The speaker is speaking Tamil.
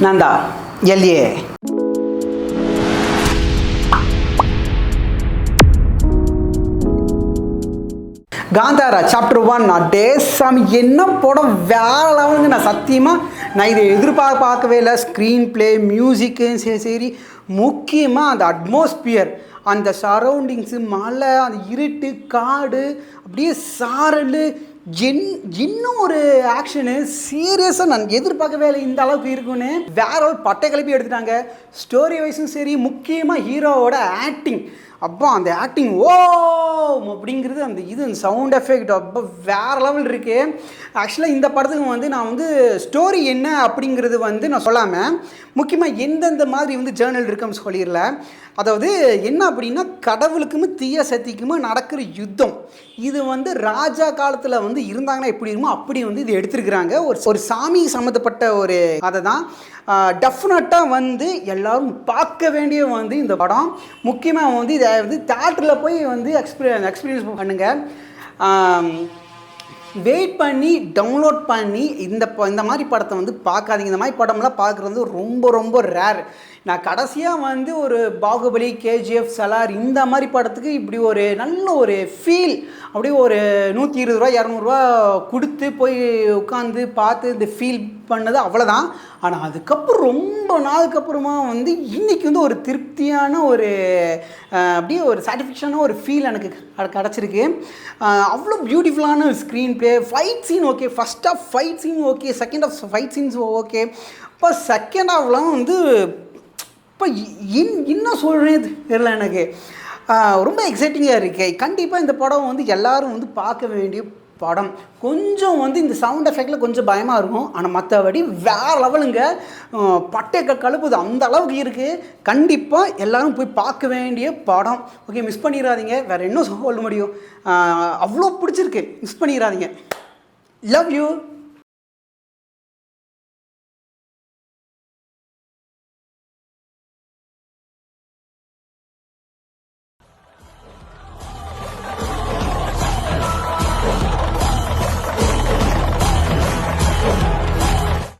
நந்தா எல்ஏ. காந்தாரா சாப்டர் 1. நான் சாமி என்ன படம் வேற லெவலுங்க. நான் சத்தியமாக நான் இதை பார்க்கவே இல்லை. ஸ்க்ரீன் பிளே, மியூசிக்கு சரி, முக்கியமாக அந்த அட்மாஸ்பியர், அந்த சரௌண்டிங்ஸு, மலை, அந்த இருட்டு, காடு, அப்படியே சாரல், இன்னும் ஒரு ஆக்ஷனு சீரியஸாக நான் எதிர்பார்க்கவே இல்லை இந்த அளவுக்கு இருக்குன்னு. வேற ஒரு பட்டை கிளப்பி எடுத்துட்டாங்க. ஸ்டோரி வைஸும் சரி, முக்கியமாக ஹீரோவோட ஆக்டிங், அப்போ அந்த ஆக்டிங் அப்படிங்கிறது, அந்த சவுண்ட் எஃபெக்ட் அப்போ வேறு லெவல் இருக்குது. ஆக்சுவலாக இந்த படத்துக்கு நான் ஸ்டோரி என்ன அப்படிங்கிறது நான் சொல்லாமல் முக்கியமாக எந்தெந்த மாதிரி ஜேர்னல் இருக்குன்னு சொல்லிடல. அதாவது என்ன அப்படின்னா, கடவுளுக்குமே தீய சக்திக்குமே நடக்கிற யுத்தம். இது ராஜா காலத்தில் இருந்தாங்கன்னா எப்படி இருக்குமோ அப்படி இது எடுத்திருக்கிறாங்க. ஒரு சாமி சம்மந்தப்பட்ட ஒரு அதை தான் டெஃபினட்டாக எல்லோரும் பார்க்க வேண்டிய இந்த படம். முக்கியமாக இதை தியேட்டரில் போய் எக்ஸ்பீரியன்ஸ் பண்ணுங்கள். வெயிட் பண்ணி டவுன்லோட் பண்ணி இந்த மாதிரி படத்தை பார்க்காதீங்க. இந்த மாதிரி படம்லாம் பார்க்குறது ரொம்ப ரொம்ப ரேர். நான் கடைசியாக ஒரு பாகுபலி, கேஜிஎஃப், சலார் இந்த மாதிரி படத்துக்கு இப்படி ஒரு நல்ல ஒரு ஃபீல், அப்படியே ஒரு 120 ரூபா 200 ரூபா கொடுத்து போய் உட்காந்து பார்த்து இந்த ஃபீல் பண்ணது அவ்வளோதான். ஆனால் அதுக்கப்புறம் ரொம்ப நாளுக்கு அப்புறமா இன்றைக்கி ஒரு திருப்தியான ஒரு அப்படியே ஒரு சாட்டிஸ்ஃபேக்ஷனான ஒரு ஃபீல் எனக்கு கிடச்சிருக்கு. அவ்வளோ பியூட்டிஃபுல்லான screenplay, fight scene okay, first half fight scene okay, second half fight scenes okay. இப்போ செகண்ட் ஹாஃப்லாம் இப்போ என்ன சொல்கிறேன் தெரியல எனக்கு. ரொம்ப எக்ஸைட்டிங்காக இருக்கு. கண்டிப்பாக இந்த படம் எல்லோரும் பார்க்க வேண்டிய படம். கொஞ்சம் இந்த சவுண்ட் எஃபெக்டில் கொஞ்சம் பயமாக இருக்கும். ஆனால் மற்றபடி வேறு லெவலுங்க. பட்டை கழுப்புது அந்த அளவுக்கு இருக்குது. கண்டிப்பாக எல்லோரும் போய் பார்க்க வேண்டிய படம். ஓகே, மிஸ் பண்ணிடாதீங்க. வேறு என்ன சொல்ல முடியும், அவ்வளோ பிடிச்சிருக்கு. மிஸ் பண்ணிடாதீங்க. Love you.